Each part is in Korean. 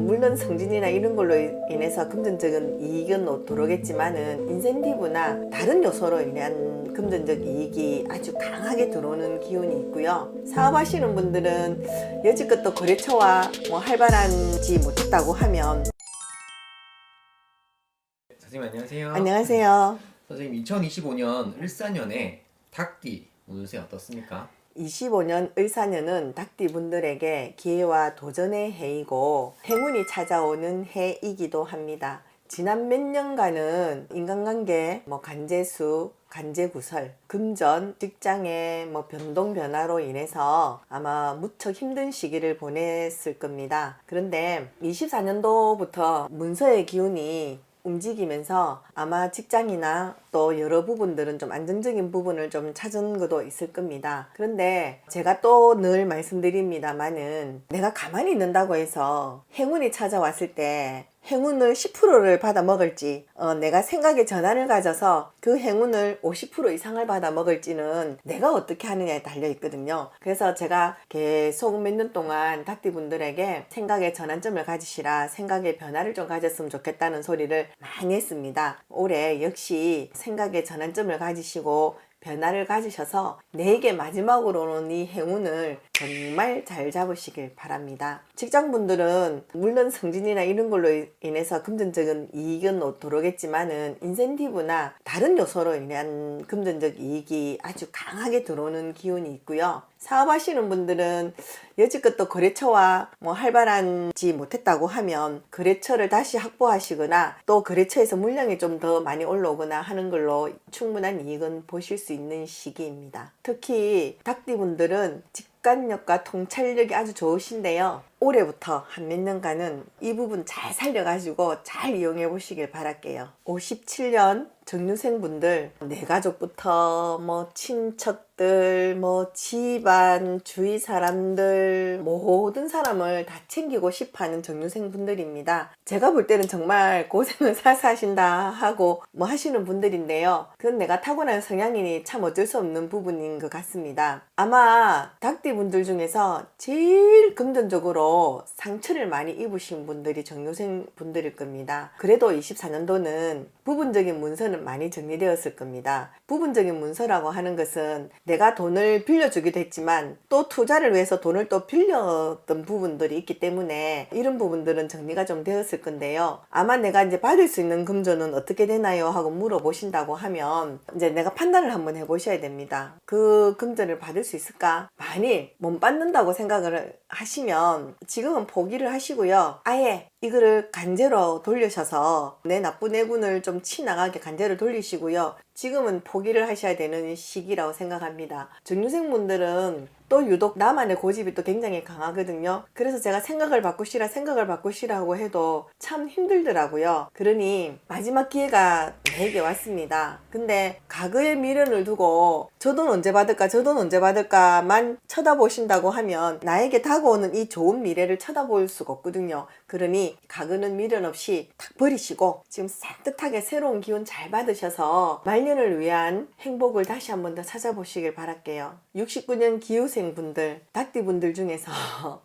물론 승진이나 이런 걸로 인해서 금전적인 이익은 오르겠지만은 인센티브나 다른 요소로 인한 금전적 이익이 아주 강하게 들어오는 기운이 있고요. 사업하시는 분들은 여지껏 또 거래처와 활발하지 못했다고 하면. 선생님 안녕하세요. 안녕하세요. 선생님 2025년 을사년에 닭띠 운세 어떻습니까? 25년 을사년은 닭띠 분들에게 기회와 도전의 해이고 행운이 찾아오는 해이기도 합니다. 지난 몇 년간은 인간관계, 관제수, 관제구설, 금전, 직장의 변동 변화로 인해서 아마 무척 힘든 시기를 보냈을 겁니다. 그런데 24년도부터 문서의 기운이 움직이면서 아마 직장이나 또 여러 부분들은 좀 안정적인 부분을 좀 찾은 것도 있을 겁니다. 그런데 제가 또 늘 말씀드립니다만은 내가 가만히 있는다고 해서 행운이 찾아왔을 때 행운을 10%를 받아 먹을지 내가 생각의 전환을 가져서 그 행운을 50% 이상을 받아 먹을지는 내가 어떻게 하느냐에 달려 있거든요. 그래서 제가 계속 몇 년 동안 닭띠분들에게 생각의 전환점을 가지시라, 생각의 변화를 좀 가졌으면 좋겠다는 소리를 많이 했습니다. 올해 역시 생각의 전환점을 가지시고 변화를 가지셔서 내게 마지막으로는 이 행운을 정말 잘 잡으시길 바랍니다. 직장분들은 물론 승진이나 이런 걸로 인해서 금전적인 이익은 오르겠지만은 인센티브나 다른 요소로 인한 금전적 이익이 아주 강하게 들어오는 기운이 있고요. 사업하시는 분들은 여지껏 또 거래처와 활발하지 못했다고 하면 거래처를 다시 확보하시거나 또 거래처에서 물량이 좀 더 많이 올라오거나 하는 걸로 충분한 이익은 보실 수 있는 시기입니다. 특히 닭띠분들은 직관력과 통찰력이 아주 좋으신데요. 올해부터 한 몇 년간은 이 부분 잘 살려가지고 잘 이용해 보시길 바랄게요. 57년 정유생분들, 내 가족부터 친척들, 집안, 주위 사람들, 모든 사람을 다 챙기고 싶어하는 정유생분들입니다. 제가 볼 때는 정말 고생을 사신다 하고 하시는 분들인데요. 그건 내가 타고난 성향이니 참 어쩔 수 없는 부분인 것 같습니다. 아마 닭띠분들 중에서 제일 금전적으로 상처를 많이 입으신 분들이 정유생 분들일 겁니다. 그래도 24년도는 부분적인 문서는 많이 정리되었을 겁니다. 부분적인 문서라고 하는 것은 내가 돈을 빌려주기도 했지만 또 투자를 위해서 돈을 또 빌렸던 부분들이 있기 때문에 이런 부분들은 정리가 좀 되었을 건데요. 아마 내가 이제 받을 수 있는 금전은 어떻게 되나요? 하고 물어보신다고 하면 이제 내가 판단을 한번 해보셔야 됩니다. 그 금전을 받을 수 있을까? 만일 못 받는다고 생각을 하시면 지금은 포기를 하시고요. 아예 이거를 간제로 돌리셔서 내 나쁜 애군을 좀 치나가게 간제로 돌리시고요. 지금은 포기를 하셔야 되는 시기라고 생각합니다. 정유생분들은 또 유독 나만의 고집이 또 굉장히 강하거든요. 그래서 제가 생각을 바꾸시라고 해도 참 힘들더라고요. 그러니 마지막 기회가 내게 왔습니다. 근데 과거의 미련을 두고 저 돈 언제 받을까만 쳐다보신다고 하면 나에게 다가오는 이 좋은 미래를 쳐다볼 수가 없거든요. 그러니 과거는 미련 없이 탁 버리시고 지금 산뜻하게 새로운 기운 잘 받으셔서 말년을 위한 행복을 다시 한번 더 찾아보시길 바랄게요. 69년 기후생분들, 닭띠분들 중에서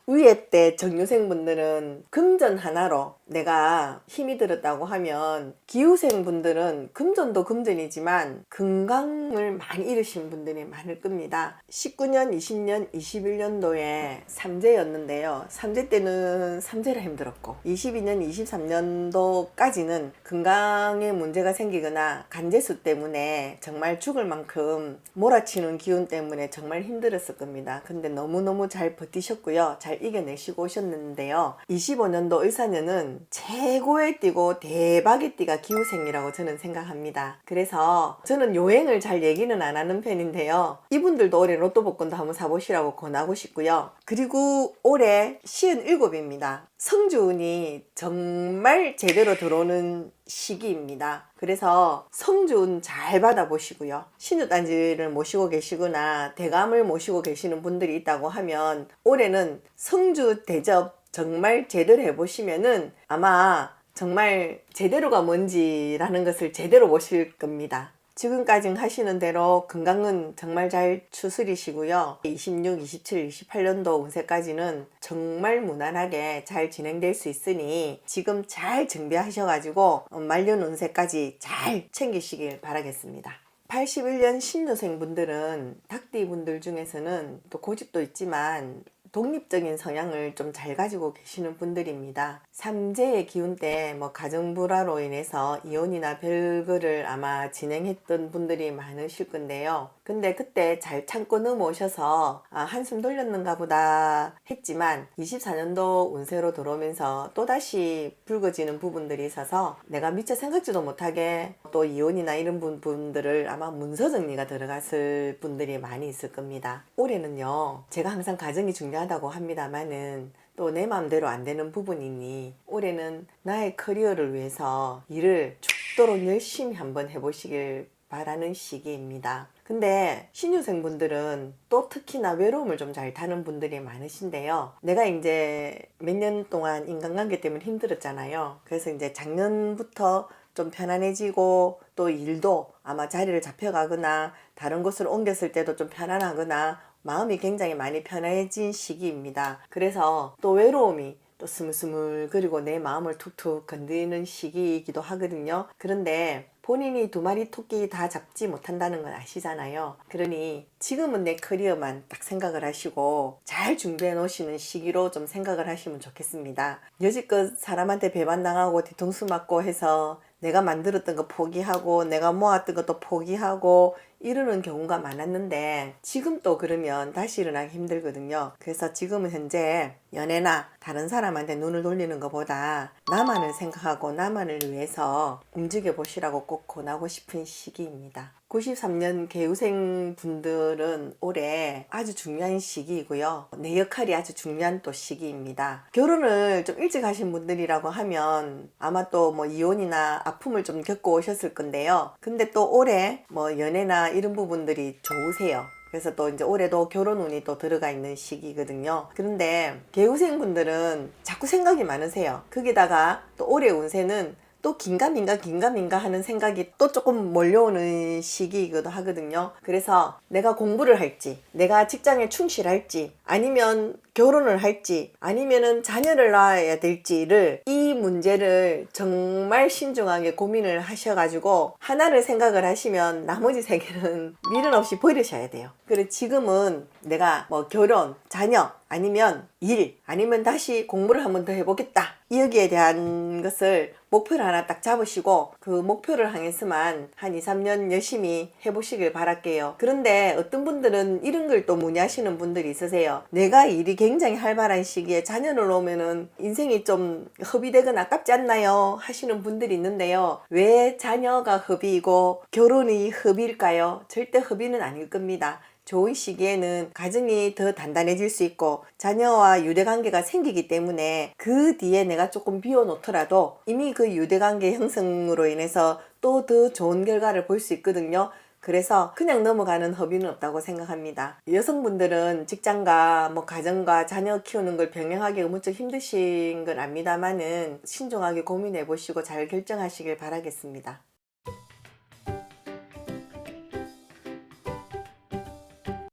위에 때 정유생분들은 금전 하나로 내가 힘이 들었다고 하면 기후생분들은 금전도 금전이지만 건강을 많이 잃으신 분들이 많을 겁니다. 19년, 20년, 21년도에 삼재였는데요. 삼재 때는 삼재라 힘들었고 22년, 23년도까지는 건강에 문제가 생기거나 간제수 때문에 정말 죽을 만큼 몰아치는 기운 때문에 정말 힘들었을 겁니다. 근데 너무너무 잘 버티셨고요. 잘 이겨내시고 오셨는데요. 25년도 을사년은 최고의 띠고 대박의 띠가 기후생이라고 저는 생각합니다. 그래서 저는 요행을 잘 얘기는 안 하는 편인데요. 이분들도 올해 로또 복권도 한번 사보시라고 권하고 싶고요. 그리고 올해 57입니다. 성주운이 정말 제대로 들어오는 시기입니다. 그래서 성주운 잘 받아보시고요. 신유단지를 모시고 계시거나 대감을 모시고 계시는 분들이 있다고 하면 올해는 성주 대접 정말 제대로 해보시면은 아마 정말 제대로가 뭔지라는 것을 제대로 보실 겁니다. 지금까지 하시는 대로 건강은 정말 잘 추스리시고요. 26, 27, 28년도 운세까지는 정말 무난하게 잘 진행될 수 있으니 지금 잘 준비하셔가지고 말년 운세까지 잘 챙기시길 바라겠습니다. 81년 신유생 분들은 닭띠 분들 중에서는 또 고집도 있지만 독립적인 성향을 좀 잘 가지고 계시는 분들입니다. 삼재의 기운 때 뭐 가정불화로 인해서 이혼이나 별거를 아마 진행했던 분들이 많으실 건데요. 근데 그때 잘 참고 넘어오셔서 한숨 돌렸는가 보다 했지만 24년도 운세로 들어오면서 또다시 불거지는 부분들이 있어서 내가 미처 생각지도 못하게 또 이혼이나 이런 분들을 아마 문서 정리가 들어갔을 분들이 많이 있을 겁니다. 올해는요, 제가 항상 가정이 중요하다고 합니다만은 또 내 마음대로 안 되는 부분이니 올해는 나의 커리어를 위해서 일을 죽도록 열심히 한번 해보시길 바라는 시기입니다. 근데 신유생 분들은 또 특히나 외로움을 좀 잘 타는 분들이 많으신데요. 내가 이제 몇 년 동안 인간관계 때문에 힘들었잖아요. 그래서 이제 작년부터 좀 편안해지고 또 일도 아마 자리를 잡혀가거나 다른 곳으로 옮겼을 때도 좀 편안하거나 마음이 굉장히 많이 편해진 시기입니다. 그래서 또 외로움이 또 스물스물 그리고 내 마음을 툭툭 건드리는 시기이기도 하거든요. 그런데 본인이 두 마리 토끼 다 잡지 못한다는 건 아시잖아요. 그러니 지금은 내 커리어만 딱 생각을 하시고 잘 준비해 놓으시는 시기로 좀 생각을 하시면 좋겠습니다. 여지껏 사람한테 배반당하고 뒤통수 맞고 해서 내가 만들었던 거 포기하고 내가 모았던 것도 포기하고 이러는 경우가 많았는데 지금 또 그러면 다시 일어나기 힘들거든요. 그래서 지금은 현재 연애나 다른 사람한테 눈을 돌리는 것보다 나만을 생각하고 나만을 위해서 움직여 보시라고 꼭 권하고 싶은 시기입니다. 93년 개우생 분들은 올해 아주 중요한 시기이고요. 내 역할이 아주 중요한 또 시기입니다. 결혼을 좀 일찍 하신 분들이라고 하면 아마 또 뭐 이혼이나 아픔을 좀 겪고 오셨을 건데요. 근데 또 올해 뭐 연애나 이런 부분들이 좋으세요. 그래서 또 이제 올해도 결혼운이 또 들어가 있는 시기거든요. 그런데 개우생 분들은 자꾸 생각이 많으세요. 거기다가 또 올해 운세는 또 긴가민가 하는 생각이 또 조금 몰려오는 시기이기도 하거든요. 그래서 내가 공부를 할지, 내가 직장에 충실할지, 아니면 결혼을 할지, 아니면은 자녀를 낳아야 될지를 이 문제를 정말 신중하게 고민을 하셔가지고 하나를 생각을 하시면 나머지 세 개는 미련 없이 버리셔야 돼요. 그리고 지금은 내가 뭐 결혼, 자녀, 아니면 일, 아니면 다시 공부를 한 번 더 해보겠다. 여기에 대한 것을 목표를 하나 딱 잡으시고 그 목표를 향해서만 한 2, 3년 열심히 해보시길 바랄게요. 그런데 어떤 분들은 이런 걸 또 문의하시는 분들이 있으세요. 내가 일이 굉장히 활발한 시기에 자녀를 놓으면은 인생이 좀 허비되거나 아깝지 않나요? 하시는 분들이 있는데요. 왜 자녀가 허비이고 결혼이 허비일까요? 절대 허비는 아닐 겁니다. 좋은 시기에는 가정이 더 단단해질 수 있고 자녀와 유대관계가 생기기 때문에 그 뒤에 내가 조금 비워놓더라도 이미 그 유대관계 형성으로 인해서 또 더 좋은 결과를 볼 수 있거든요. 그래서 그냥 넘어가는 허비는 없다고 생각합니다. 여성분들은 직장과 뭐 가정과 자녀 키우는 걸 병행하기가 무척 힘드신 건 압니다만은 신중하게 고민해 보시고 잘 결정하시길 바라겠습니다.